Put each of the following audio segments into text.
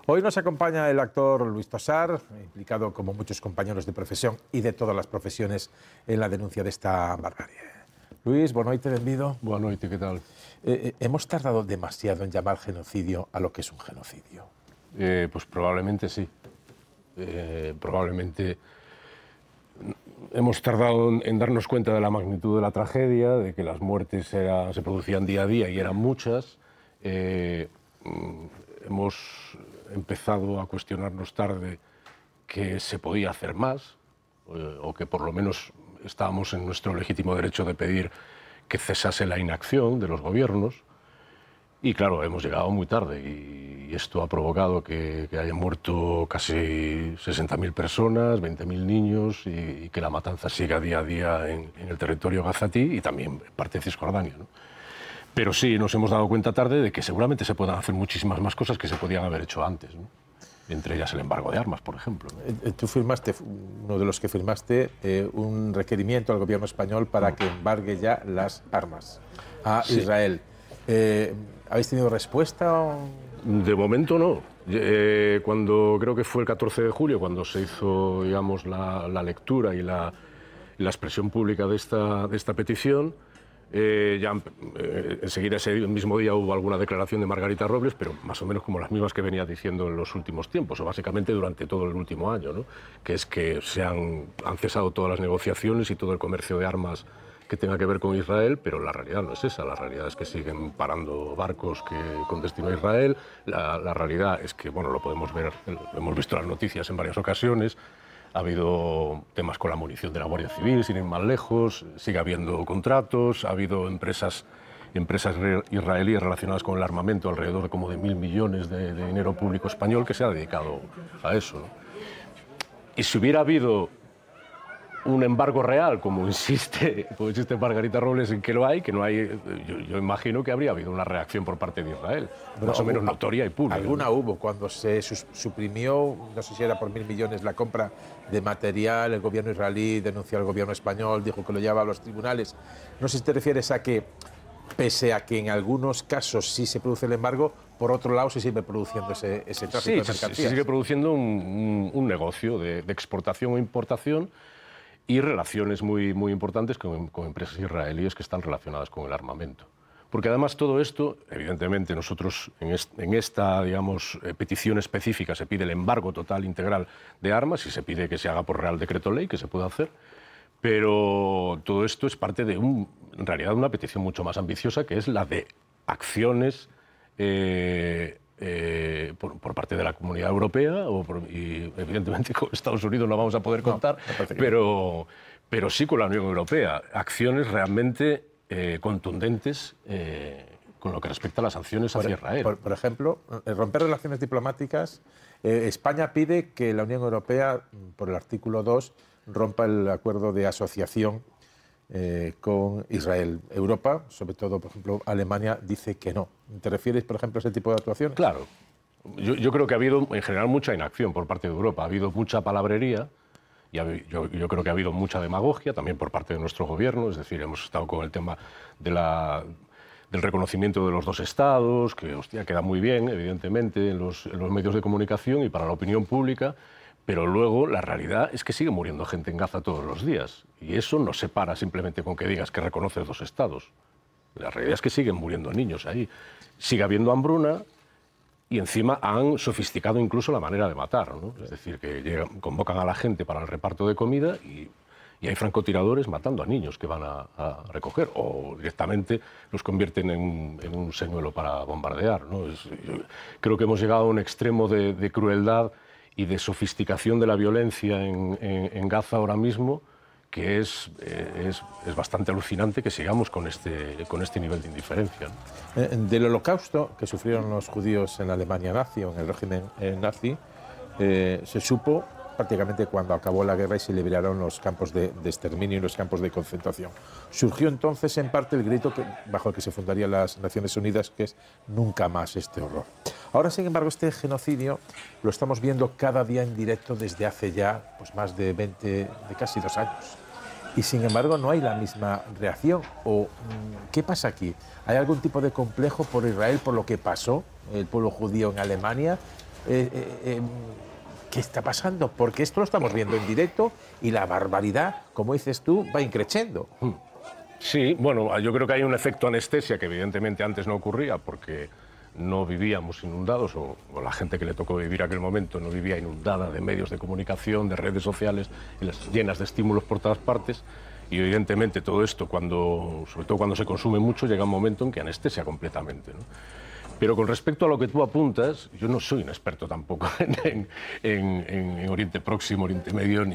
Hoy nos acompaña el actor Luis Tosar, implicado como muchos compañeros de profesión y de todas las profesiones en la denuncia de esta barbarie. Luis, boa noite, benvido. Boa noite, que tal? ¿Hemos tardado demasiado en llamar genocidio a lo que es un genocidio? Pues probablemente sí. Probablemente hemos tardado en darnos cuenta de la magnitud de la tragedia, de que las muertes se producían día a día y eran muchas. Hemos empezado a cuestionarnos tarde que se podía hacer más, o que por lo menos estábamos en nuestro legítimo derecho de pedir que cesase la inacción de los gobiernos. Y claro, hemos llegado muy tarde y esto ha provocado que hayan muerto casi 60.000 personas, 20.000 niños y que la matanza siga día a día en el territorio gazatí y también en parte de Cisjordania, ¿no? Pero sí, nos hemos dado cuenta tarde de que seguramente se puedan hacer muchísimas más cosas que se podían haber hecho antes, ¿no? Entre ellas el embargo de armas, por ejemplo, ¿no? Tú firmaste, uno de los que firmaste, un requerimiento al gobierno español para que embargue ya las armas a Israel. ¿Habéis tenido respuesta? De momento no. Cuando creo que fue el 14 de julio, cuando se hizo, digamos, la lectura y la expresión pública de esta petición, enseguida ese mismo día hubo alguna declaración de Margarita Robles, pero más o menos como las mismas que venía diciendo en los últimos tiempos, o básicamente durante todo el último año, ¿no? Que es que han cesado todas las negociaciones y todo el comercio de armas que tenga que ver con Israel, pero la realidad no es esa. La realidad es que siguen parando barcos con destino a Israel. La realidad es que, bueno, lo podemos ver, hemos visto las noticias en varias ocasiones. Ha habido temas con la munición de la Guardia Civil, sin ir más lejos, sigue habiendo contratos, ha habido empresas israelíes relacionadas con el armamento, alrededor de como de 1.000 millones de dinero público español que se ha dedicado a eso, ¿no? Y si hubiera habido un embargo real, como insiste Margarita Robles en que no hay, yo imagino que habría habido una reacción por parte de Israel, más o menos notoria y pública. Alguna hubo cuando se suprimió, no sé si era por 1.000 millones, la compra de material. El gobierno israelí denunció al gobierno español, dijo que lo llevaba a los tribunales. No sé si te refieres a que, pese a que en algunos casos sí se produce el embargo, por otro lado se sigue produciendo ese tráfico de mercancías. Se sigue produciendo un negocio de exportación o importación y relaciones muy importantes con empresas israelíes que están relacionadas con el armamento. Porque además todo esto, evidentemente nosotros en esta, digamos, petición específica se pide el embargo total, integral de armas y se pide que se haga por Real Decreto Ley, que se puede hacer, pero todo esto es parte de, en realidad, una petición mucho más ambiciosa, que es la de acciones por parte de la Comunidad Europea y evidentemente con Estados Unidos no vamos a poder contar, pero sí con la Unión Europea. Acciones realmente contundentes con lo que respecta a las sanciones hacia Israel. Por ejemplo, romper relaciones diplomáticas. España pide que la Unión Europea, por el artículo 2, rompa el acuerdo de asociación con Israel. Europa, sobre todo, por ejemplo, Alemania, dice que no. ¿Te refieres, por ejemplo, a ese tipo de actuaciones? Claro. Yo creo que ha habido, en general, mucha inacción por parte de Europa. Ha habido mucha palabrería y yo creo que ha habido mucha demagogia también por parte de nuestro gobierno. Es decir, hemos estado con el tema del reconocimiento de los dos estados, que, hostia, queda muy bien, evidentemente, en los medios de comunicación y para la opinión pública. Pero luego la realidad es que sigue muriendo gente en Gaza todos los días. Y eso no se para simplemente con que digas que reconoces dos estados. La realidad es que siguen muriendo niños ahí. Sigue habiendo hambruna y encima han sofisticado incluso la manera de matar, ¿no? Es decir, que convocan a la gente para el reparto de comida y hay francotiradores matando a niños que van a recoger o directamente los convierten en un señuelo para bombardear, ¿no? Yo creo que hemos llegado a un extremo de crueldad y de sofisticación de la violencia en Gaza ahora mismo, que es bastante alucinante que sigamos con este nivel de indiferencia, ¿no? Del holocausto que sufrieron los judíos en la Alemania nazi o en el régimen nazi, se supo prácticamente cuando acabó la guerra y se liberaron los campos de exterminio y los campos de concentración. Surgió entonces en parte el grito bajo el que se fundarían las Naciones Unidas, que es nunca más este horror. Ahora, sin embargo, este genocidio lo estamos viendo cada día en directo desde hace ya más de casi 2 años. Y sin embargo no hay la misma reacción. ¿Qué pasa aquí? ¿Hay algún tipo de complejo por Israel, por lo que pasó el pueblo judío en Alemania? ¿Qué está pasando? Porque esto lo estamos viendo en directo y la barbaridad, como dices tú, va increciendo. Sí, bueno, yo creo que hay un efecto anestesia que evidentemente antes no ocurría porque no vivíamos inundados, o la gente que le tocó vivir aquel momento no vivía inundada de medios de comunicación, de redes sociales, llenas de estímulos por todas partes. Y evidentemente todo esto, sobre todo cuando se consume mucho, llega un momento en que anestesia completamente, ¿no? Pero con respecto a lo que tú apuntas, yo no soy un experto tampoco en Oriente Próximo, Oriente Medio,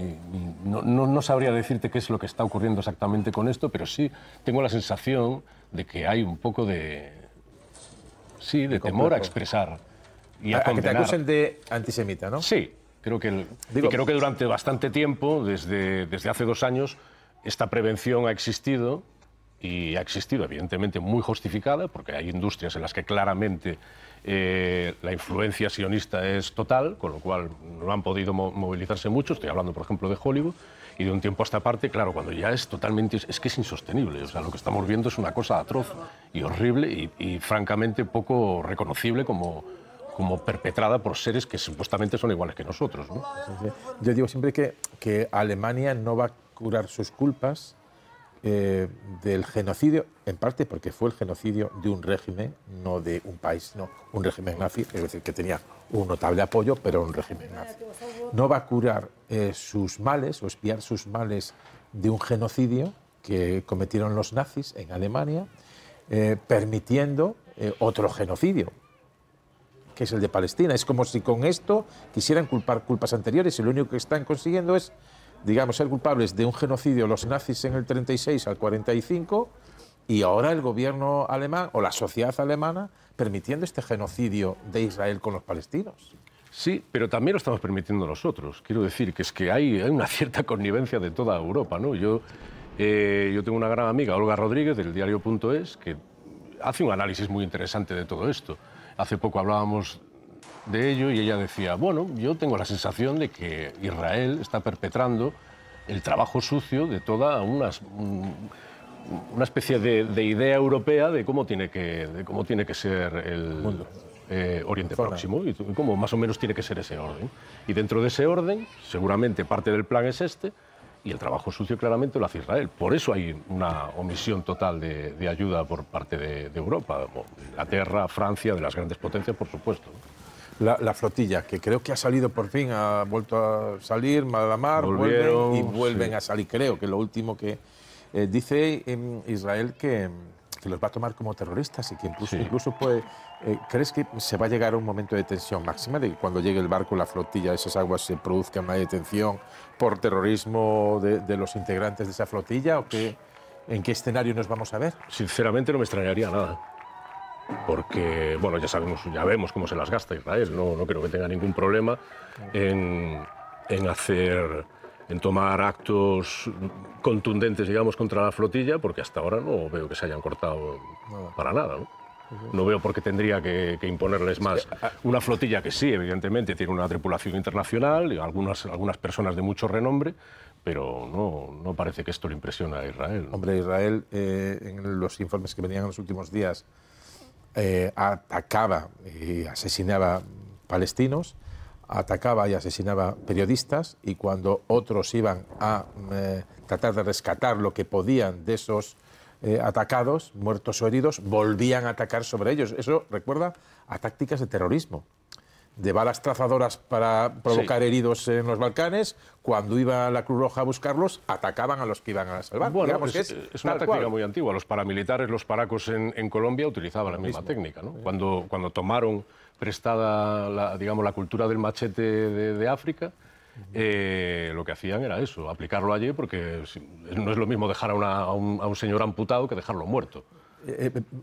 no sabría decirte qué es lo que está ocurriendo exactamente con esto, pero sí tengo la sensación de que hay un poco de temor a expresar y a condenar. Que te acusen de antisemita, ¿no? Sí, creo que durante bastante tiempo, desde hace 2 años, esta prevención ha existido. Y ha existido, evidentemente, muy justificada, porque hay industrias en las que claramente la influencia sionista es total, con lo cual no han podido movilizarse mucho. Estoy hablando, por ejemplo, de Hollywood. Y de un tiempo a esta parte, claro, cuando ya es totalmente... Es que es insostenible. O sea, lo que estamos viendo es una cosa atroz y horrible y francamente, poco reconocible como perpetrada por seres que supuestamente son iguales que nosotros, ¿no? Yo digo siempre que Alemania no va a curar sus culpas del genocidio, en parte porque fue el genocidio de un régimen, no de un país, no, un régimen nazi, es decir, que tenía un notable apoyo, pero un régimen nazi. No va a curar sus males o expiar sus males de un genocidio que cometieron los nazis en Alemania, permitiendo otro genocidio, que es el de Palestina. Es como si con esto quisieran culpar culpas anteriores y lo único que están consiguiendo es, digamos, ser culpables de un genocidio los nazis en el 36 al 45 y ahora el gobierno alemán o la sociedad alemana permitiendo este genocidio de Israel con los palestinos. Sí, pero también lo estamos permitiendo nosotros. Quiero decir que es que hay una cierta connivencia de toda Europa, ¿no? Yo tengo una gran amiga, Olga Rodríguez, del diario.es, que hace un análisis muy interesante de todo esto. Hace poco hablábamos de ello y ella decía, bueno, yo tengo la sensación de que Israel está perpetrando el trabajo sucio de toda una especie de idea europea de cómo tiene que ser el mundo. Oriente Próximo y cómo más o menos tiene que ser ese orden. Y dentro de ese orden, seguramente parte del plan es este, y el trabajo sucio claramente lo hace Israel. Por eso hay una omisión total de ayuda por parte de Europa, Inglaterra, Francia, de las grandes potencias, por supuesto. La flotilla, que creo que ha salido por fin, ha vuelto a salir, mal a la mar, vuelven a salir. Creo que lo último que dice Israel que los va a tomar como terroristas y que incluso puede... ¿Crees que se va a llegar a un momento de tensión máxima, de que cuando llegue el barco, la flotilla, esas aguas, se produzca una detención por terrorismo de los integrantes de esa flotilla? ¿O en qué escenario nos vamos a ver? Sinceramente no me extrañaría nada. Porque, bueno, ya vemos cómo se las gasta Israel. No creo que tenga ningún problema en tomar actos contundentes, digamos, contra la flotilla, porque hasta ahora no veo que se hayan cortado para nada, ¿no? No veo por qué tendría que imponerles más. Una flotilla que sí, evidentemente, tiene una tripulación internacional y algunas personas de mucho renombre, pero no parece que esto le impresiona a Israel, ¿no? Hombre, Israel, en los informes que venían en los últimos días, atacaba y asesinaba palestinos, atacaba y asesinaba periodistas, y cuando otros iban a tratar de rescatar lo que podían de esos atacados, muertos o heridos, volvían a atacar sobre ellos. Eso recuerda a tácticas de terrorismo, de balas trazadoras para provocar heridos en los Balcanes. Cuando iba la Cruz Roja a buscarlos, atacaban a los que iban a salvar. Bueno, es una táctica muy antigua. Los paramilitares, los paracos en Colombia utilizaban la misma técnica, ¿no? Cuando tomaron prestada la cultura del machete de África, lo que hacían era eso, aplicarlo allí, porque no es lo mismo dejar a un señor amputado que dejarlo muerto.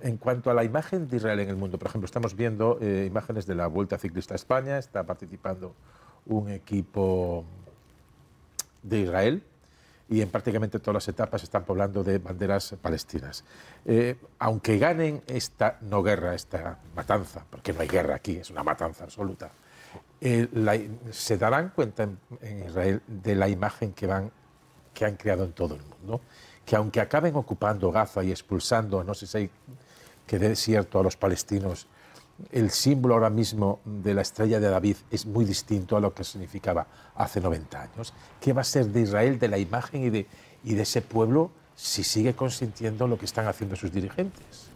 En cuanto a la imagen de Israel en el mundo, por ejemplo, estamos viendo imágenes de la Vuelta Ciclista a España, está participando un equipo de Israel y en prácticamente todas las etapas están poblando de banderas palestinas. Aunque ganen esta no guerra, esta matanza, porque no hay guerra aquí, es una matanza absoluta, se darán cuenta en Israel de la imagen que han creado en todo el mundo, que aunque acaben ocupando Gaza y expulsando, no sé si hay que desierto a los palestinos, el símbolo ahora mismo de la estrella de David es muy distinto a lo que significaba hace 90 años. ¿Qué va a ser de Israel, de la imagen y de ese pueblo, si sigue consintiendo lo que están haciendo sus dirigentes?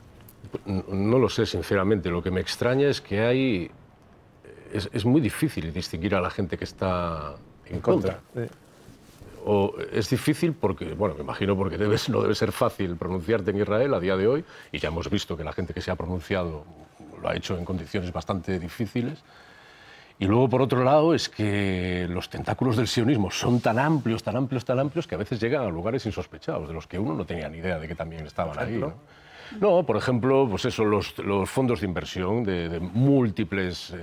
No lo sé, sinceramente. Lo que me extraña es que hay... Es muy difícil distinguir a la gente que está en contra. O es difícil porque, bueno, me imagino porque no debe ser fácil pronunciarte en Israel a día de hoy, y ya hemos visto que la gente que se ha pronunciado lo ha hecho en condiciones bastante difíciles. Y luego, por otro lado, es que los tentáculos del sionismo son tan amplios, tan amplios, tan amplios, que a veces llegan a lugares insospechados, de los que uno no tenía ni idea de que también estaban ahí, ¿no? No, por ejemplo, pues eso, los fondos de inversión de múltiples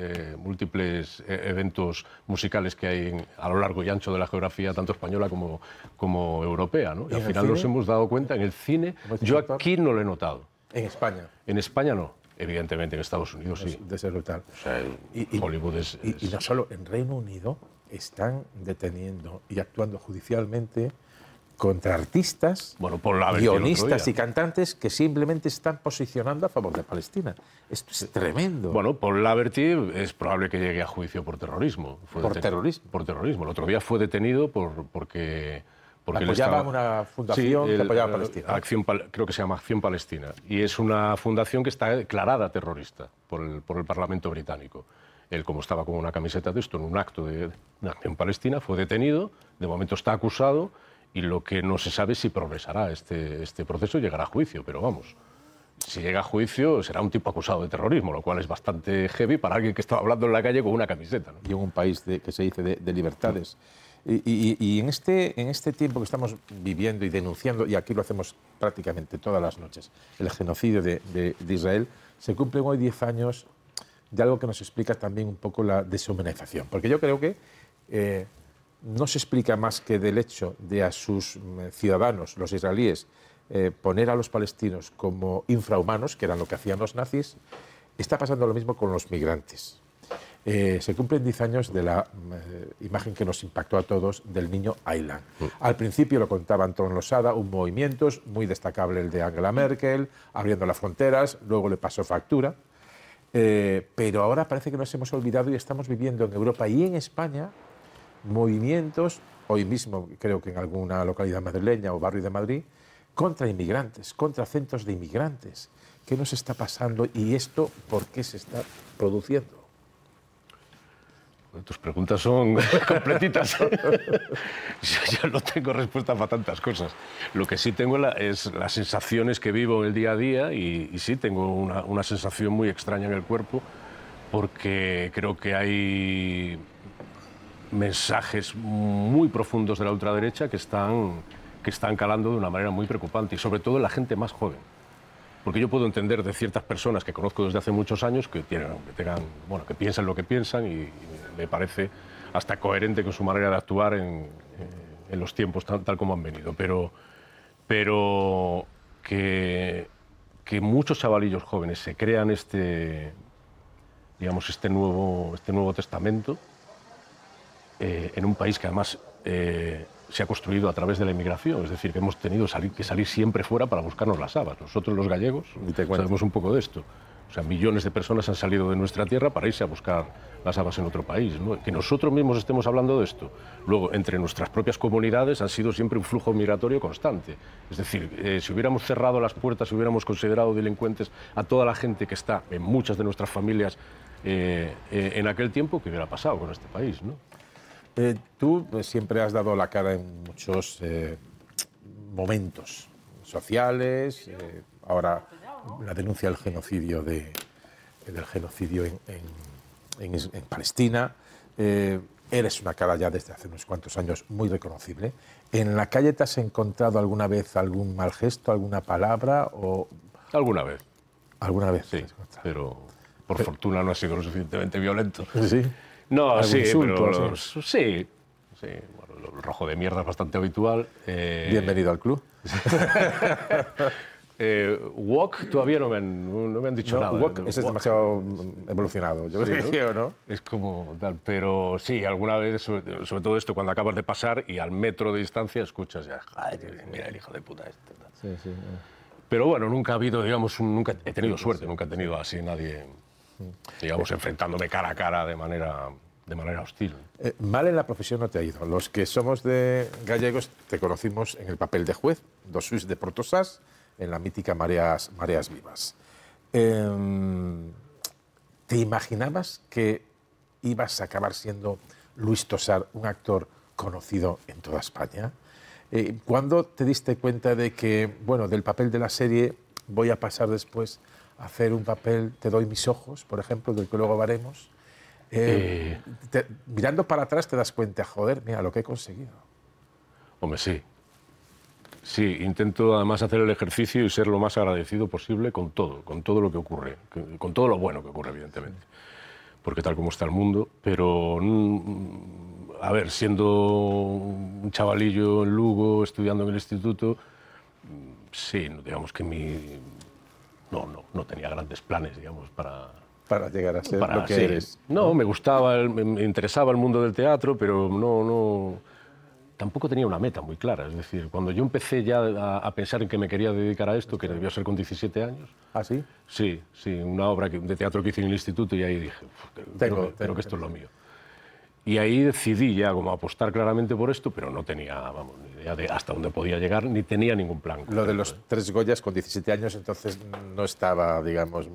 eventos musicales que hay a lo largo y ancho de la geografía, tanto española como europea, ¿no? Y al final nos hemos dado cuenta, en el cine, yo aquí no lo he notado. ¿En España? En España no. Evidentemente en Estados Unidos sí. De ser brutal. O sea, Hollywood es... Y no solo, en Reino Unido están deteniendo y actuando judicialmente contra artistas, guionistas y cantantes que simplemente están posicionando a favor de Palestina. Esto es tremendo. Bueno, Paul Laverty es probable que llegue a juicio por terrorismo. ¿Por terrorismo? Por terrorismo. El otro día fue detenido porque apoyaba una fundación que apoyaba a Palestina. Creo que se llama Acción Palestina. Y es una fundación que está declarada terrorista por el Parlamento británico. Él, como estaba con una camiseta de esto en un acto de Acción Palestina, fue detenido, de momento está acusado, y lo que no se sabe es si progresará este proceso y llegará a juicio, pero vamos, si llega a juicio será un tipo acusado de terrorismo, lo cual es bastante heavy para alguien que estaba hablando en la calle con una camiseta, ¿no? Y en un país que se dice de libertades. Y en este tiempo que estamos viviendo y denunciando, y aquí lo hacemos prácticamente todas las noches, el genocidio de Israel, se cumplen hoy 10 años de algo que nos explica también un poco la deshumanización. Porque yo creo que no se explica más que del hecho de a sus ciudadanos, los israelíes, poner a los palestinos como infrahumanos, que eran lo que hacían los nazis. Está pasando lo mismo con los migrantes. Se cumplen 10 años de la imagen que nos impactó a todos del niño Aylan. Al principio lo contaba Anton Losada, un movimiento muy destacable el de Angela Merkel, abriendo las fronteras, luego le pasó factura. Pero ahora parece que nos hemos olvidado y estamos viviendo en Europa y en España movimientos, hoy mismo creo que en alguna localidad madrileña o barrio de Madrid, contra inmigrantes, contra centros de inmigrantes. ¿Qué nos está pasando y esto por qué se está produciendo? Tus preguntas son completitas. Yo no tengo respuesta para tantas cosas. Lo que sí tengo es las sensaciones que vivo en el día a día y sí tengo una sensación muy extraña en el cuerpo porque creo que hay mensajes muy profundos de la ultraderecha que están calando de una manera muy preocupante y sobre todo en la gente más joven. Porque yo puedo entender de ciertas personas que conozco desde hace muchos años que piensan lo que piensan y me parece hasta coherente con su manera de actuar en los tiempos tal como han venido. Pero que muchos chavalillos jóvenes se crean este nuevo testamento en un país que además se ha construido a través de la inmigración, es decir, que hemos tenido que salir siempre fuera para buscarnos las habas. Nosotros los gallegos sabemos un poco de esto. O sea, millones de personas han salido de nuestra tierra para irse a buscar las habas en otro país, ¿no? Que nosotros mismos estemos hablando de esto. Luego, entre nuestras propias comunidades ha sido siempre un flujo migratorio constante. Es decir, si hubiéramos cerrado las puertas, si hubiéramos considerado delincuentes a toda la gente que está en muchas de nuestras familias en aquel tiempo, ¿qué hubiera pasado con este país, ¿no? Tú siempre has dado la cara en muchos momentos sociales, ahora la denuncia del genocidio en Palestina. Eres una cara ya desde hace unos cuantos años muy reconocible. ¿En la calle te has encontrado alguna vez algún mal gesto, alguna palabra? Alguna vez. ¿Alguna vez? Sí, pero por fortuna no ha sido lo suficientemente violento. Sí. No, sí, pero sí. Bueno, el rojo de mierda es bastante habitual. Bienvenido al club. Wok todavía no me han dicho nada. Wok es demasiado evolucionado, yo creo, ¿no? Es como tal, pero sí, alguna vez, sobre todo esto, cuando acabas de pasar y al metro de distancia escuchas ya, mira el hijo de puta este. Sí. Pero bueno, nunca ha habido, digamos, nunca he tenido suerte, nunca he tenido así nadie digamos, enfrentándome cara a cara de manera hostil. Mal en la profesión no te ha ido. Los que somos de gallegos te conocimos en el papel de juez, dos Suís de Protosas, en la mítica Mareas Vivas. ¿Te imaginabas que ibas a acabar siendo Luis Tosar, un actor conocido en toda España? ¿Cuándo te diste cuenta de que, bueno, del papel de la serie voy a pasar después a hacer un papel, Te doy mis ojos, por ejemplo, del que luego hablaremos? Mirando para atrás te das cuenta, joder, mira lo que he conseguido. Hombre, sí. Sí, intento además hacer el ejercicio y ser lo más agradecido posible con todo lo que ocurre, con todo lo bueno que ocurre, evidentemente, porque tal como está el mundo, pero, a ver, siendo un chavalillo en Lugo, estudiando en el instituto, sí, digamos que no tenía grandes planes, digamos, para llegar a ser lo que eres. No, me gustaba, me interesaba el mundo del teatro, pero tampoco tenía una meta muy clara. Es decir, cuando yo empecé ya a pensar en que me quería dedicar a esto, que debió ser con 17 años... ¿Ah, sí? Sí, una obra de teatro que hice en el instituto y ahí dije, creo que esto es lo mío. Y ahí decidí ya como apostar claramente por esto, pero no tenía, vamos, ni idea de hasta dónde podía llegar, ni tenía ningún plan. Lo de los 3 Goyas con 17 años, entonces no estaba, digamos,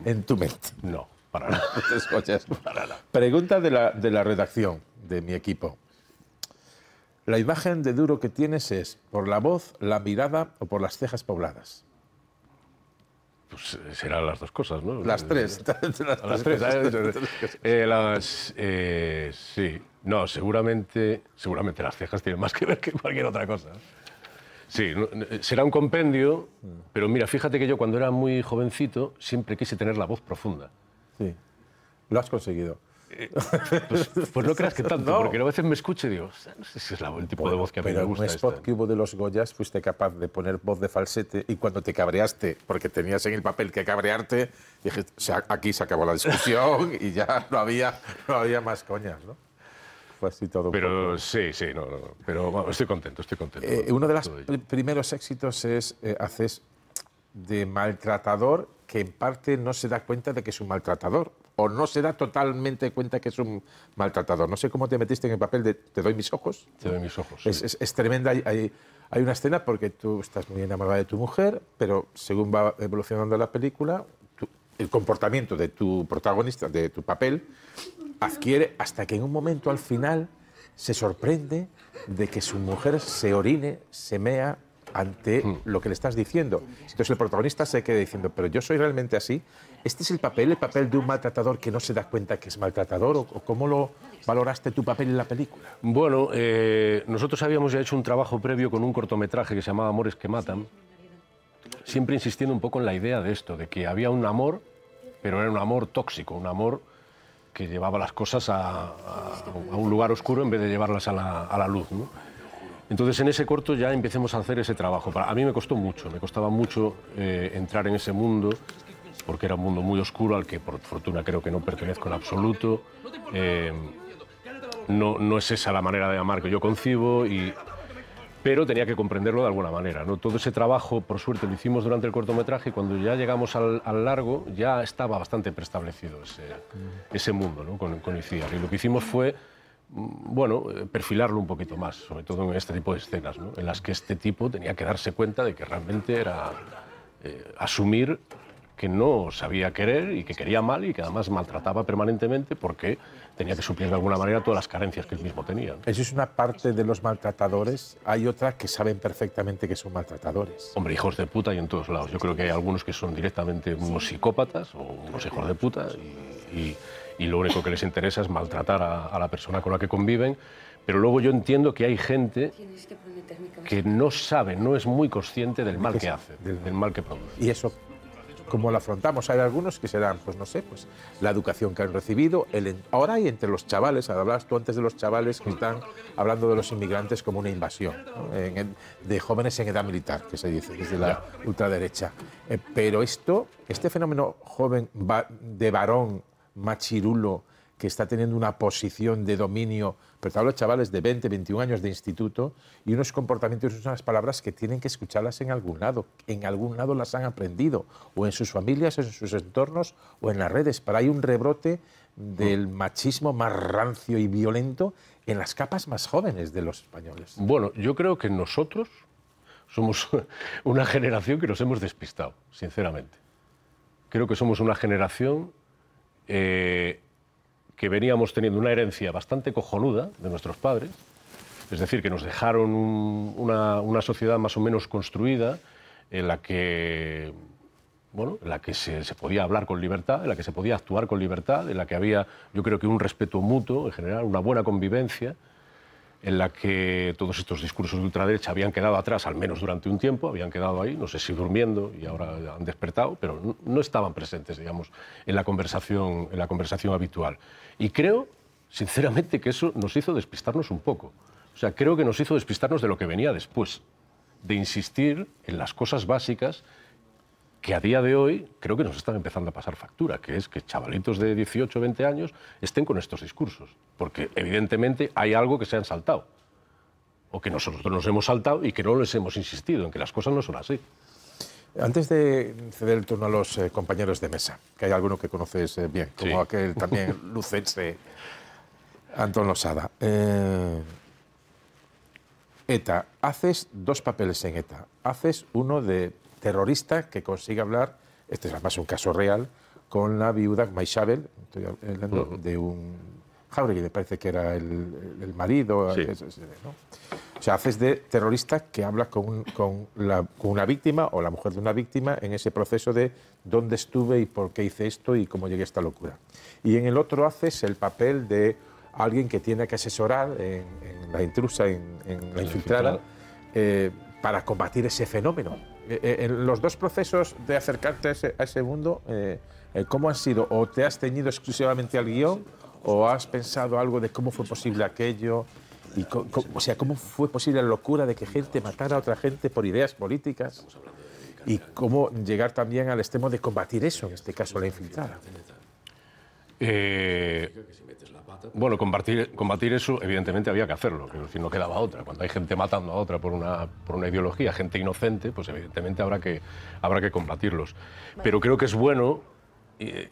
en tu mente. No, para nada. 3 Goyas. Para nada. Pregunta de la redacción, de mi equipo. ¿La imagen de Duro que tienes es por la voz, la mirada o por las cejas pobladas? Pues serán las dos cosas, ¿no? Las tres. Las tres. Sí. No, seguramente las cejas tienen más que ver que cualquier otra cosa. Sí, será un compendio, pero mira, fíjate que yo cuando era muy jovencito siempre quise tener la voz profunda. Sí, lo has conseguido. Pues no creas que tanto, no. Porque a veces me escucho y digo, no sé si es el tipo de voz que a mí me gusta. Pero en un spot que hubo de los Goyas fuiste capaz de poner voz de falsete y cuando te cabreaste, porque tenías en el papel que cabrearte, dije, o sea, aquí se acabó la discusión y ya no había más coñas, ¿no? Fue así todo. Pero sí, no, pero bueno, estoy contento. Uno de los primeros éxitos es, haces de maltratador que en parte no se da cuenta de que es un maltratador o no se da totalmente cuenta que es un maltratador. No sé cómo te metiste en el papel de Te doy mis ojos. Te doy mis ojos. Sí. Es tremenda. Hay una escena porque tú estás muy enamorada de tu mujer, pero según va evolucionando la película, el comportamiento de tu protagonista, de tu papel, adquiere hasta que en un momento al final se sorprende de que su mujer se orine, se mea ante lo que le estás diciendo. Entonces el protagonista se queda diciendo, pero yo soy realmente así. ¿Este es el papel de un maltratador que no se da cuenta que es maltratador? ¿O cómo lo valoraste tu papel en la película? Bueno, nosotros habíamos ya hecho un trabajo previo con un cortometraje que se llamaba Amores que matan, siempre insistiendo un poco en la idea de esto, de que había un amor, pero era un amor tóxico, un amor que llevaba las cosas a un lugar oscuro en vez de llevarlas a la luz, ¿no? Entonces, en ese corto ya empecemos a hacer ese trabajo. A mí me costaba mucho entrar en ese mundo, porque era un mundo muy oscuro al que, por fortuna, creo que no pertenezco en absoluto. No es esa la manera de amar que yo concibo, pero tenía que comprenderlo de alguna manera, ¿no? Todo ese trabajo, por suerte, lo hicimos durante el cortometraje y cuando ya llegamos al largo ya estaba bastante preestablecido ese mundo, ¿no? con Iciar. Y lo que hicimos fue, bueno, perfilarlo un poquito más, sobre todo en este tipo de escenas, ¿no? En las que este tipo tenía que darse cuenta de que realmente era asumir que no sabía querer y que quería mal y que además maltrataba permanentemente porque tenía que suplir de alguna manera todas las carencias que él mismo tenía. Eso es una parte de los maltratadores. Hay otras que saben perfectamente que son maltratadores. Hombre, hijos de puta hay en todos lados. Yo creo que hay algunos que son directamente unos psicópatas o unos hijos de puta y lo único que les interesa es maltratar a la persona con la que conviven. Pero luego yo entiendo que hay gente que no sabe, no es muy consciente del mal que hace, del mal que produce. ¿Y eso cómo lo afrontamos? Hay algunos que serán, pues no sé, pues la educación que han recibido. Ahora hay entre los chavales, hablabas tú antes de los chavales que están hablando de los inmigrantes como una invasión, ¿no? De jóvenes en edad militar, que se dice, desde la ultraderecha. Pero este fenómeno joven de varón machirulo que está teniendo una posición de dominio, pero te hablo de chavales de 20, 21 años de instituto y unos comportamientos y unas palabras que tienen que escucharlas en algún lado las han aprendido, o en sus familias, o en sus entornos, o en las redes, pero hay un rebrote del machismo más rancio y violento en las capas más jóvenes de los españoles. Bueno, yo creo que nosotros somos una generación que nos hemos despistado, sinceramente. Creo que somos una generación que veníamos teniendo una herencia bastante cojonuda de nuestros padres, es decir, que nos dejaron una sociedad más o menos construida en la que, bueno, en la que se podía hablar con libertad, en la que se podía actuar con libertad, en la que había, yo creo que un respeto mutuo, en general, una buena convivencia, en la que todos estos discursos de ultraderecha habían quedado atrás, al menos durante un tiempo, habían quedado ahí, no sé si durmiendo y ahora han despertado, pero no estaban presentes, digamos, en la conversación habitual. Y creo, sinceramente, que eso nos hizo despistarnos un poco. O sea, creo que nos hizo despistarnos de lo que venía después, de insistir en las cosas básicas que a día de hoy creo que nos están empezando a pasar factura, que es que chavalitos de 18 o 20 años estén con estos discursos, porque evidentemente hay algo que se han saltado, o que nosotros nos hemos saltado y que no les hemos insistido en que las cosas no son así. Antes de ceder el turno a los compañeros de mesa, que hay alguno que conoces bien, como sí, aquel también lucense, Antón Losada. ETA, haces dos papeles en ETA. Haces uno de terrorista que consigue hablar, este es además un caso real, con la viuda Maixabel, estoy hablando de un Jáuregui, me parece que era el marido, sí, ¿no? O sea, haces de terrorista que habla con una víctima o la mujer de una víctima en ese proceso de dónde estuve y por qué hice esto y cómo llegué a esta locura. Y en el otro haces el papel de alguien que tiene que asesorar en la intrusa, en la infiltrada, para combatir ese fenómeno. En los dos procesos de acercarte a ese mundo, ¿cómo han sido? ¿O te has ceñido exclusivamente al guión o has pensado algo de cómo fue posible aquello? Y o sea, ¿cómo fue posible la locura de que gente matara a otra gente por ideas políticas? Y cómo llegar también al extremo de combatir eso, en este caso la infiltrada. Bueno, combatir eso, evidentemente había que hacerlo, es decir, no quedaba otra. Cuando hay gente matando a otra por una ideología, gente inocente, pues evidentemente habrá que combatirlos. Pero creo que es bueno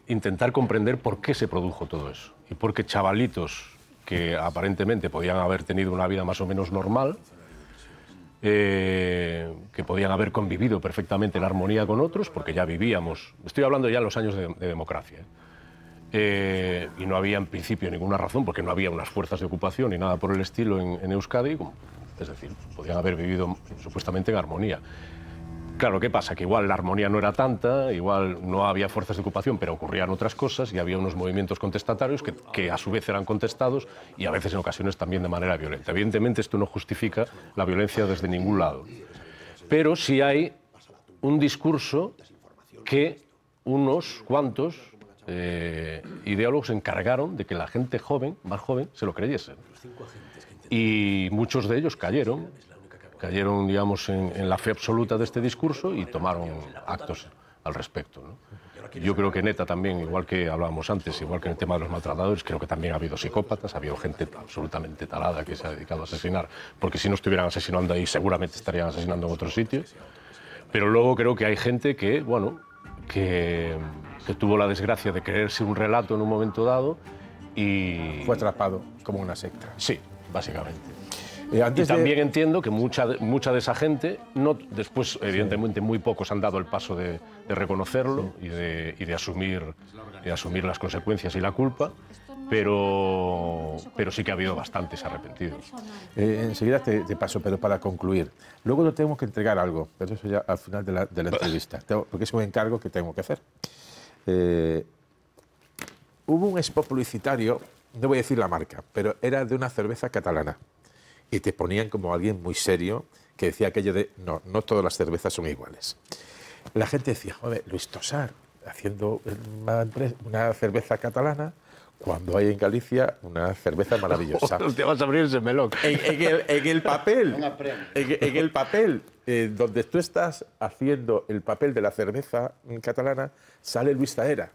intentar comprender por qué se produjo todo eso. Y por qué chavalitos que aparentemente podían haber tenido una vida más o menos normal, que podían haber convivido perfectamente en armonía con otros, porque ya vivíamos, estoy hablando ya en los años de democracia, y no había en principio ninguna razón, porque no había unas fuerzas de ocupación ni nada por el estilo en Euskadi, es decir, podían haber vivido supuestamente en armonía. Claro, ¿qué pasa? Que igual la armonía no era tanta, igual no había fuerzas de ocupación, pero ocurrían otras cosas y había unos movimientos contestatarios que a su vez eran contestados y a veces en ocasiones también de manera violenta. Evidentemente esto no justifica la violencia desde ningún lado, pero sí hay un discurso que unos cuantos ideólogos se encargaron de que la gente joven, más joven, se lo creyese. Y muchos de ellos cayeron, digamos, en la fe absoluta de este discurso y tomaron actos al respecto, ¿no? Yo creo que en ETA también, igual que hablábamos antes, igual que en el tema de los maltratadores, creo que también ha habido psicópatas, ha habido gente absolutamente tarada que se ha dedicado a asesinar, porque si no estuvieran asesinando ahí seguramente estarían asesinando en otros sitios. Pero luego creo que hay gente que, bueno, que tuvo la desgracia de creerse un relato en un momento dado y... Fue atrapado como una secta. Sí, básicamente. Y también entiendo que mucha de esa gente, después evidentemente muy pocos han dado el paso de reconocerlo y de asumir las consecuencias y la culpa, pero sí que ha habido bastantes arrepentidos. Enseguida te paso, pero para concluir, luego te tengo que entregar algo, pero eso ya al final de la entrevista, porque es un encargo que tengo que hacer. Hubo un spot publicitario, no voy a decir la marca, pero era de una cerveza catalana. Y te ponían como alguien muy serio que decía aquello de no todas las cervezas son iguales. La gente decía, joder, Luis Tosar haciendo una cerveza catalana cuando hay en Galicia una cerveza maravillosa. Te vas a abrir ese melón. En el papel donde tú estás haciendo el papel de la cerveza catalana, sale Luis Zahera.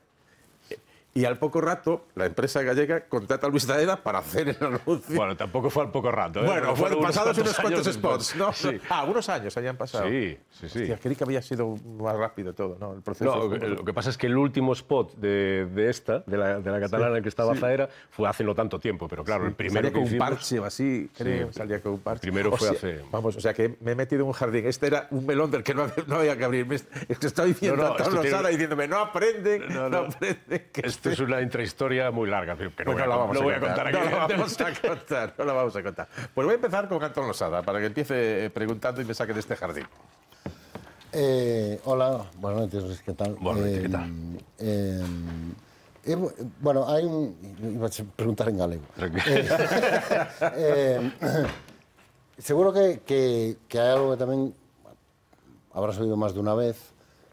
Y al poco rato, la empresa gallega contrata a Luis Daeda para hacer el anuncio. Bueno, tampoco fue al poco rato, ¿eh? Bueno, fueron pasados unos cuantos spots, ¿no? Sí. Unos años habían pasado. Sí. Hostia, creí que había sido más rápido todo, ¿no? El proceso. No, lo que pasa es que el último spot de la catalana en el que estaba Zaera fue hace no tanto tiempo, pero claro, el primero salía que con hicimos... un parche o así, creo, Sí. salía con un parche. Primero fue hace... Vamos, o sea que me he metido en un jardín. Este era un melón del que no había que abrir. Estoy diciendo a Anton Losada diciéndome, no aprenden. Esto es una intrahistoria muy larga, que Pues no la vamos a contar aquí. No la vamos a contar. Pues voy a empezar con Anton Losada, para que empiece preguntando y me saque de este jardín. Hola, buenas noches, ¿qué tal? Buenas noches, ¿qué tal? Bueno, hay un... Iba a preguntar en galego. Seguro que hay algo que también habrás oído más de una vez,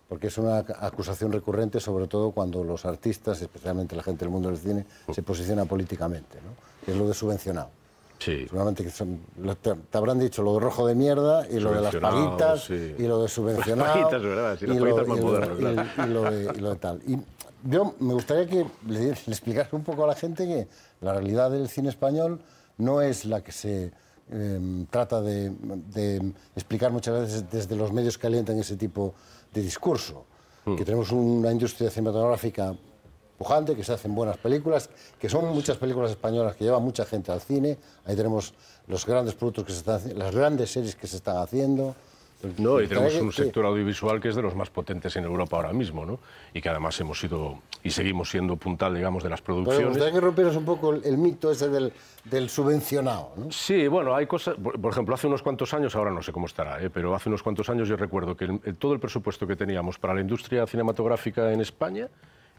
porque es una acusación recurrente, sobre todo cuando los artistas, especialmente la gente del mundo del cine, se posiciona políticamente, ¿no? Que es lo de subvencionado. Sí. Seguramente que te habrán dicho lo de rojo de mierda y lo de las paguitas, sí. Y lo de subvencionado. Las paguitas, ¿verdad? Sí, las paguitas más modernas. Y lo de tal. Y yo me gustaría que le explicase un poco a la gente que la realidad del cine español no es la que se trata de explicar muchas veces desde los medios que alientan ese tipo de discurso. Que tenemos una industria cinematográfica pujante, que se hacen buenas películas, que son muchas películas españolas que llevan mucha gente al cine. Ahí tenemos los grandes productos que se están haciendo, las grandes series que se están haciendo. No, y tenemos un sector audiovisual que es de los más potentes en Europa ahora mismo, ¿no? Y que además hemos sido y seguimos siendo puntal, digamos, de las producciones. Pero me gustaría que rompieras un poco el mito ese del subvencionado, ¿no? Sí, bueno, hay cosas... Por ejemplo, hace unos cuantos años, ahora no sé cómo estará, pero hace unos cuantos años yo recuerdo que todo el presupuesto que teníamos para la industria cinematográfica en España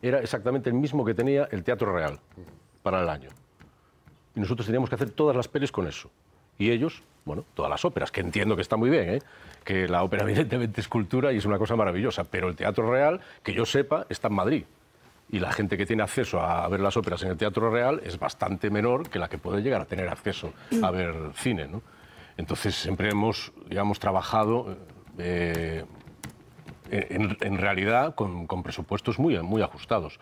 era exactamente el mismo que tenía el Teatro Real para el año. Y nosotros teníamos que hacer todas las pelis con eso. Y ellos, bueno, todas las óperas, que entiendo que está muy bien, que la ópera evidentemente es cultura y es una cosa maravillosa, pero el Teatro Real, que yo sepa, está en Madrid. Y la gente que tiene acceso a ver las óperas en el Teatro Real es bastante menor que la que puede llegar a tener acceso a ver cine, ¿no? Entonces siempre hemos, digamos, trabajado en realidad con presupuestos muy ajustados.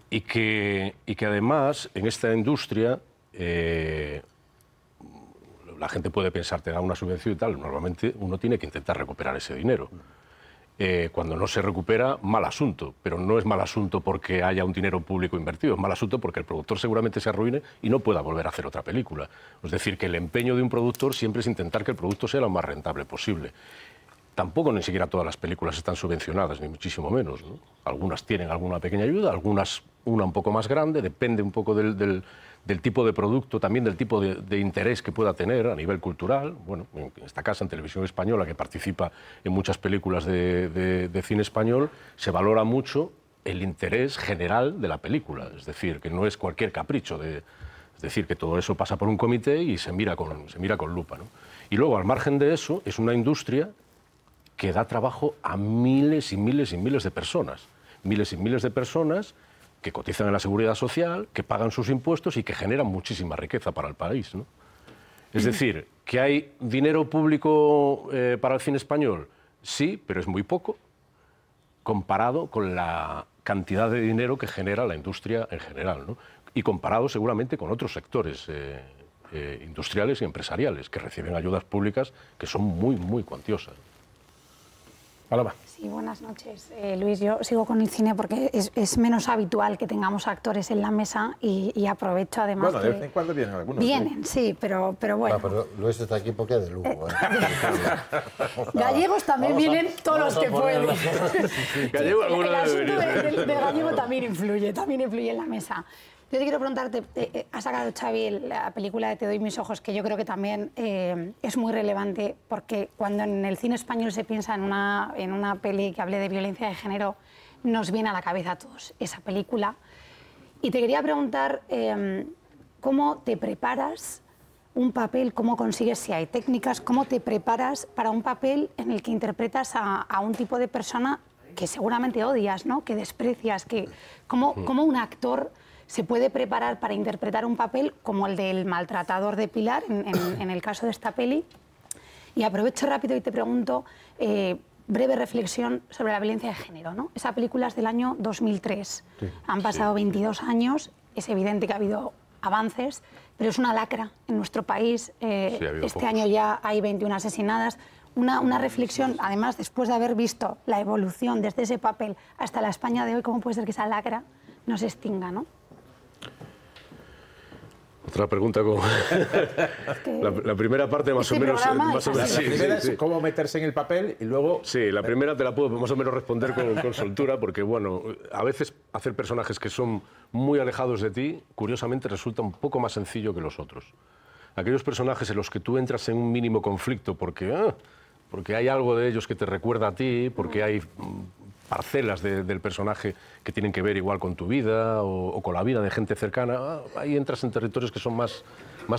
Y que además en esta industria la gente puede pensar, te da una subvención y tal, normalmente uno tiene que intentar recuperar ese dinero. Cuando no se recupera, mal asunto, pero no es mal asunto porque haya un dinero público invertido, es mal asunto porque el productor seguramente se arruine y no pueda volver a hacer otra película. Es decir, que el empeño de un productor siempre es intentar que el producto sea lo más rentable posible. Tampoco ni siquiera todas las películas están subvencionadas, ni muchísimo menos, ¿no? Algunas tienen alguna pequeña ayuda, algunas una un poco más grande, depende un poco del tipo de producto, también del tipo de interés que pueda tener a nivel cultural. Bueno, en esta casa, en Televisión Española, que participa en muchas películas de cine español, se valora mucho el interés general de la película, es decir, que no es cualquier capricho, es decir, que todo eso pasa por un comité y se mira con lupa, ¿no? Y luego, al margen de eso, es una industria que da trabajo a miles y miles y miles de personas. Miles y miles de personas que cotizan en la Seguridad Social, que pagan sus impuestos y que generan muchísima riqueza para el país, ¿no? Es decir, ¿que hay dinero público para el cine español? Sí, pero es muy poco comparado con la cantidad de dinero que genera la industria en general, ¿no? Y comparado seguramente con otros sectores industriales y empresariales que reciben ayudas públicas que son muy cuantiosas. Paloma. Sí, buenas noches. Luis, yo sigo con el cine porque es menos habitual que tengamos actores en la mesa y aprovecho además. Bueno, de vez en cuando vienen algunos. Vienen, sí, pero bueno. No, pero Luis está aquí porque es de Lugo. Gallegos también vienen todos los que pueden. Gallego, El asunto del gallego también influye en la mesa. Yo te quiero preguntarte, ha sacado Xavi la película de Te doy mis ojos, que yo creo que también es muy relevante, porque cuando en el cine español se piensa en una peli que hable de violencia de género, nos viene a la cabeza a todos esa película. Y te quería preguntar, ¿cómo te preparas un papel, cómo consigues, si hay técnicas, cómo te preparas para un papel en el que interpretas a un tipo de persona que seguramente odias, ¿no? Que desprecias, cómo un actor se puede preparar para interpretar un papel como el del maltratador de Pilar, en el caso de esta peli? Y aprovecho rápido y te pregunto, breve reflexión sobre la violencia de género, ¿no? Esa película es del año 2003. Sí, han pasado 22 años, es evidente que ha habido avances, pero es una lacra en nuestro país. Este año ya hay 21 asesinadas. Una reflexión, además, después de haber visto la evolución desde ese papel hasta la España de hoy, ¿cómo puede ser que esa lacra no se extinga, no? Otra pregunta como... la primera parte más o menos... La primera es cómo meterse en el papel y luego... Sí, la primera te la puedo más o menos responder con soltura, porque, bueno, a veces hacer personajes que son muy alejados de ti, curiosamente resulta un poco más sencillo que los otros. Aquellos personajes en los que tú entras en un mínimo conflicto porque hay algo de ellos que te recuerda a ti, porque hay parcelas del personaje que tienen que ver igual con tu vida o con la vida de gente cercana, ahí entras en territorios que son más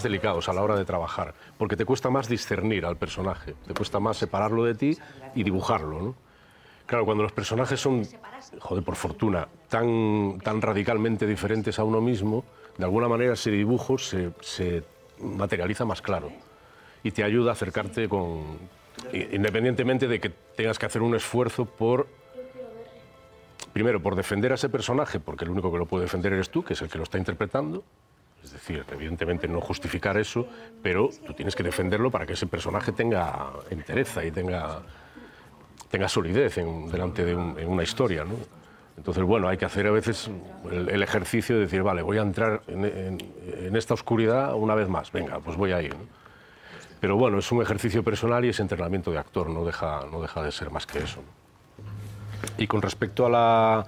delicados a la hora de trabajar, porque te cuesta más discernir al personaje, te cuesta más separarlo de ti y dibujarlo, ¿no? Claro, cuando los personajes son, joder, por fortuna, tan radicalmente diferentes a uno mismo, de alguna manera ese dibujo se materializa más claro y te ayuda a acercarte independientemente de que tengas que hacer un esfuerzo primero por defender a ese personaje, porque el único que lo puede defender eres tú, que es el que lo está interpretando, es decir, evidentemente no justificar eso, pero tú tienes que defenderlo para que ese personaje tenga entereza y tenga solidez delante de una historia, ¿no? Entonces, bueno, hay que hacer a veces el ejercicio de decir, vale, voy a entrar en esta oscuridad una vez más, venga, pues voy a ir, ¿no? Pero bueno, es un ejercicio personal y es entrenamiento de actor, no deja de ser más que eso, ¿no? Y con respecto a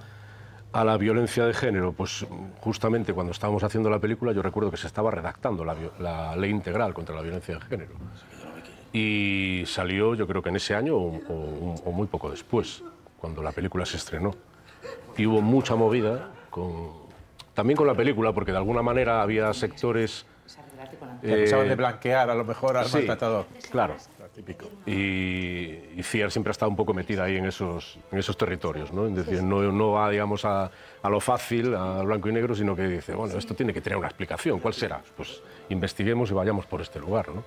la violencia de género, pues justamente cuando estábamos haciendo la película yo recuerdo que se estaba redactando la ley integral contra la violencia de género. Y salió, yo creo que en ese año o muy poco después, cuando la película se estrenó. Y hubo mucha movida también con la película, porque de alguna manera había sectores que acusaban de blanquear a lo mejor al maltratador. Claro, típico. Y CIAR siempre ha estado un poco metida ahí en esos territorios, ¿no? Es decir, no va, digamos, a lo fácil, a blanco y negro, sino que dice, bueno, esto tiene que tener una explicación. ¿Cuál será? Pues investiguemos y vayamos por este lugar, ¿no?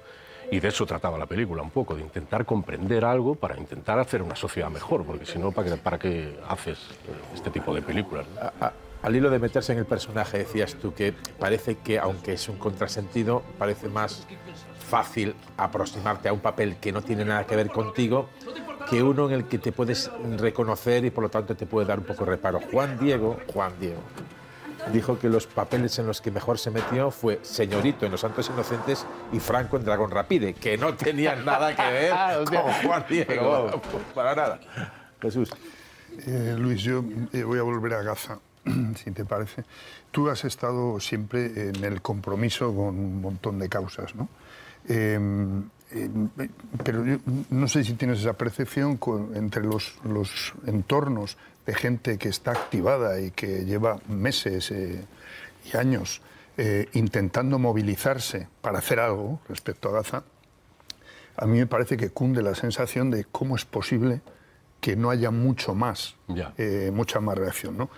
Y de eso trataba la película un poco, de intentar comprender algo para intentar hacer una sociedad mejor, porque si no, ¿para qué haces este tipo de películas, ¿no? Al hilo de meterse en el personaje, decías tú que parece que, aunque es un contrasentido, parece más fácil aproximarte a un papel que no tiene nada que ver contigo que uno en el que te puedes reconocer y por lo tanto te puede dar un poco de reparo. Juan Diego dijo que los papeles en los que mejor se metió fue Señorito en Los Santos Inocentes y Franco en Dragón Rapide, que no tenían nada que ver con Juan Diego, para nada. Jesús. Luis, yo voy a volver a Gaza, si te parece. Tú has estado siempre en el compromiso con un montón de causas, ¿no? Pero yo no sé si tienes esa percepción entre los entornos de gente que está activada y que lleva meses y años intentando movilizarse para hacer algo respecto a Gaza. A mí me parece que cunde la sensación de cómo es posible que no haya mucha más reacción, ¿no?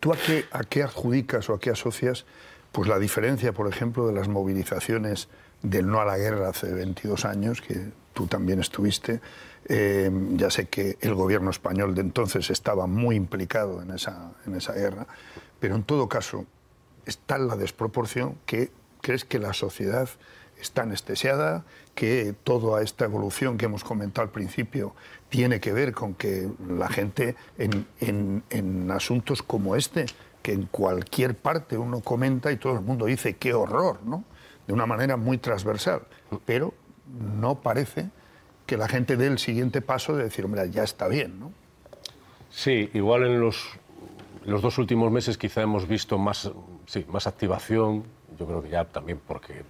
¿Tú a qué adjudicas o a qué asocias pues la diferencia, por ejemplo, de las movilizaciones del no a la guerra hace 22 años, que tú también estuviste? Ya sé que el gobierno español de entonces estaba muy implicado en esa guerra, pero en todo caso, es tal la desproporción que crees que la sociedad está anestesiada, que toda esta evolución que hemos comentado al principio tiene que ver con que la gente en asuntos como este, que en cualquier parte uno comenta y todo el mundo dice qué horror, ¿no? De una manera muy transversal, pero no parece que la gente dé el siguiente paso de decir, hombre, ya está bien, ¿no? Sí, igual en los 2 últimos meses quizá hemos visto más activación, yo creo que ya también porque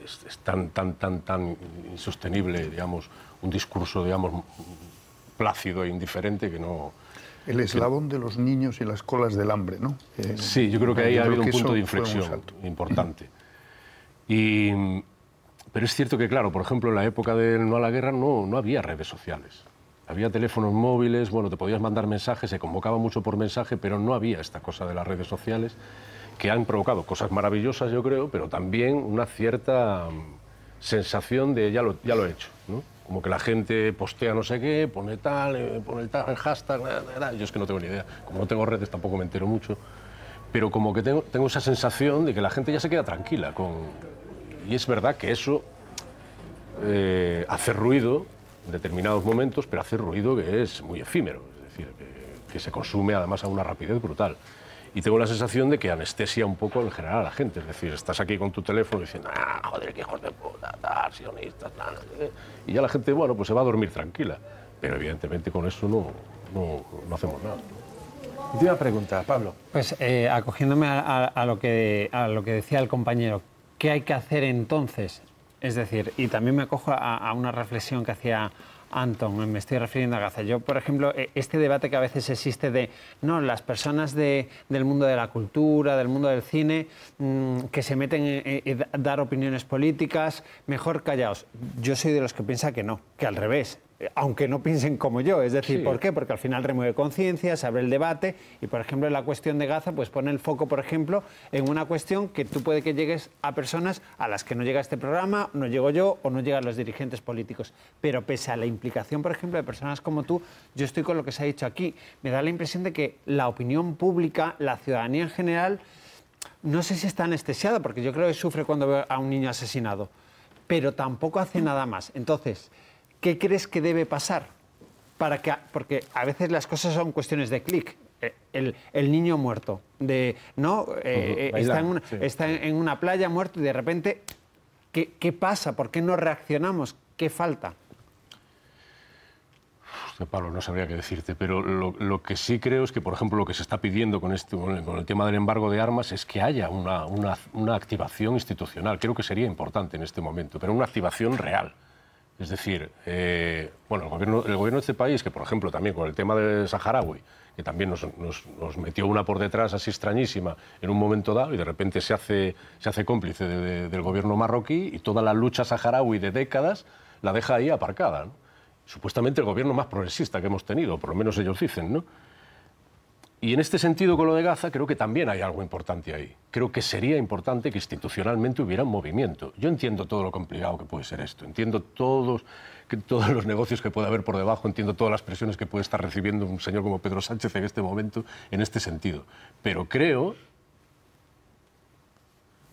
es tan insostenible, digamos, un discurso, digamos, plácido e indiferente que no... El eslabón de los niños y las colas del hambre, ¿no? Sí, yo creo que ahí ha habido un punto de inflexión importante. Pero es cierto que, claro, por ejemplo, en la época del no a la guerra no había redes sociales. Había teléfonos móviles, bueno, te podías mandar mensajes, se convocaba mucho por mensaje, pero no había esta cosa de las redes sociales que han provocado cosas maravillosas, yo creo, pero también una cierta sensación de ya lo he hecho, ¿no? Como que la gente postea no sé qué, pone tal, pone el tal, el hashtag, yo es que no tengo ni idea. Como no tengo redes tampoco me entero mucho. Pero como que tengo esa sensación de que la gente ya se queda tranquila. Y es verdad que eso hace ruido en determinados momentos, pero hace ruido que es muy efímero. Es decir, que se consume además a una rapidez brutal. Y tengo la sensación de que anestesia un poco en general a la gente. Es decir, estás aquí con tu teléfono diciendo, joder, qué hijos de puta, tal, sionistas, tal, y ya la gente, bueno, pues se va a dormir tranquila. Pero evidentemente con eso no hacemos nada. Última pregunta, Pablo. Pues acogiéndome a lo que decía el compañero, ¿qué hay que hacer entonces? Es decir, y también me acojo a una reflexión que hacía Antón, me estoy refiriendo a Gaza. Yo, por ejemplo, este debate que a veces existe de, no, las personas del mundo de la cultura, del mundo del cine, que se meten en dar opiniones políticas, mejor callaos. Yo soy de los que piensa que no, que al revés. Aunque no piensen como yo, es decir, sí. ¿Por qué? Porque al final remueve conciencia, se abre el debate y, por ejemplo, en la cuestión de Gaza, pues pone el foco, por ejemplo, en una cuestión que tú puede que llegues a personas a las que no llega este programa, no llego yo o no llegan los dirigentes políticos. Pero pese a la implicación, por ejemplo, de personas como tú, yo estoy con lo que se ha dicho aquí. Me da la impresión de que la opinión pública, la ciudadanía en general, no sé si está anestesiada, porque yo creo que sufre cuando ve a un niño asesinado, pero tampoco hace nada más. Entonces, ¿qué crees que debe pasar? Porque a veces las cosas son cuestiones de clic. El niño muerto, está en una playa muerto y de repente, ¿qué pasa? ¿Por qué no reaccionamos? ¿Qué falta? Pablo, no sabría qué decirte, pero lo que sí creo es que, por ejemplo, lo que se está pidiendo con el tema del embargo de armas es que haya una activación institucional. Creo que sería importante en este momento, pero una activación real. Es decir, bueno, el gobierno de este país, que por ejemplo también con el tema del saharaui, que también nos metió una por detrás así extrañísima en un momento dado y de repente se hace cómplice del gobierno marroquí y toda la lucha saharaui de décadas la deja ahí aparcada, ¿no? Supuestamente el gobierno más progresista que hemos tenido, por lo menos ellos dicen, ¿no? Y en este sentido, con lo de Gaza, creo que también hay algo importante ahí. Creo que sería importante que institucionalmente hubiera un movimiento. Yo entiendo todo lo complicado que puede ser esto, entiendo todos los negocios que puede haber por debajo, entiendo todas las presiones que puede estar recibiendo un señor como Pedro Sánchez en este momento, en este sentido. Pero creo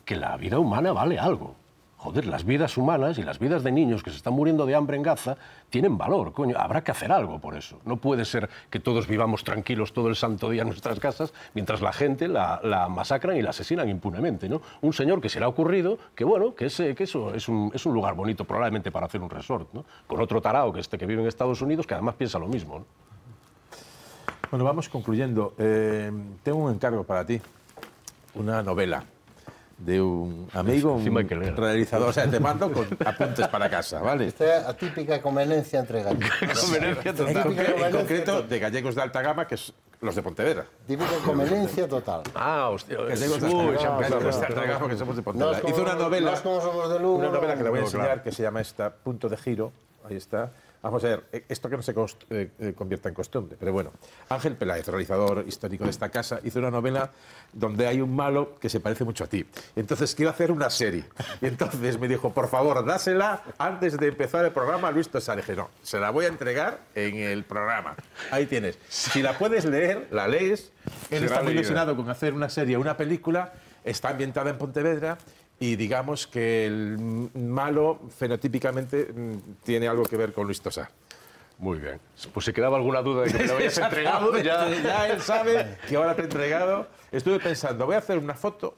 que la vida humana vale algo. Joder, las vidas humanas y las vidas de niños que se están muriendo de hambre en Gaza tienen valor, coño. Habrá que hacer algo por eso. No puede ser que todos vivamos tranquilos todo el santo día en nuestras casas mientras la gente la masacran y la asesinan impunemente, ¿no? Un señor que se le ha ocurrido que, bueno, que eso es un lugar bonito probablemente para hacer un resort, ¿no? Con otro tarao que vive en Estados Unidos que además piensa lo mismo, ¿no? Bueno, vamos concluyendo. Tengo un encargo para ti. Una novela de un amigo, un realizador. O sea, te mando con apuntes para casa, ¿vale? Esta atípica conveniencia entre gallegos. Conveniencia total. En concreto, de gallegos de alta gama, que es los de Pontevedra. Típica conveniencia total. Ah, hostia. Gallegos de alta gama, que somos de Pontevedra. Hizo una novela, una novela que le voy a enseñar, que se llama Punto de Giro. Ahí está. Vamos a ver, esto que no se convierta en costumbre, pero bueno. Ángel Peláez, realizador histórico de esta casa, hizo una novela donde hay un malo que se parece mucho a ti. Entonces quiero hacer una serie. Y entonces me dijo, por favor, dásela antes de empezar el programa a Luis Tosar. Y dije, no, se la voy a entregar en el programa. Ahí tienes. Si la puedes leer, la lees. Él está muy ilusionado con hacer una serie o una película. Está ambientada en Pontevedra. Y digamos que el malo fenotípicamente tiene algo que ver con Luis Tosar. Muy bien. Pues si quedaba alguna duda de que me lo hayas entregado, ya él sabe que ahora te he entregado. Estuve pensando, voy a hacer una foto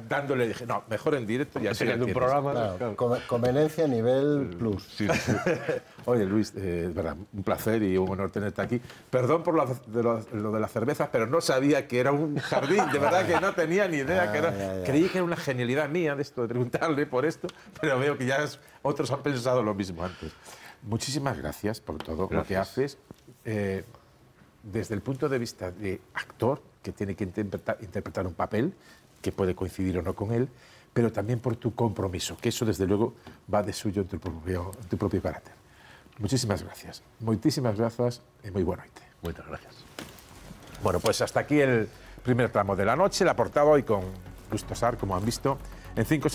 dándole, dije, no, mejor en directo y así un programa. Claro. Conveniencia nivel plus. Sí. Oye, Luis, verdad, un placer y un honor tenerte aquí. Perdón por lo de la cerveza, pero no sabía que era un jardín. De verdad que no tenía ni idea que era. Creí que era una genialidad mía de esto, de preguntarle por esto, pero veo que ya otros han pensado lo mismo antes. Muchísimas gracias por todo lo que haces. Desde el punto de vista de actor, que tiene que interpretar un papel, que puede coincidir o no con él, pero también por tu compromiso, que eso desde luego va de suyo en tu propio carácter. Muchísimas gracias. Muchísimas gracias y muy buena noche. Muchas gracias. Bueno, pues hasta aquí el primer tramo de la noche, la portada hoy con Luis Tosar, como han visto, en 5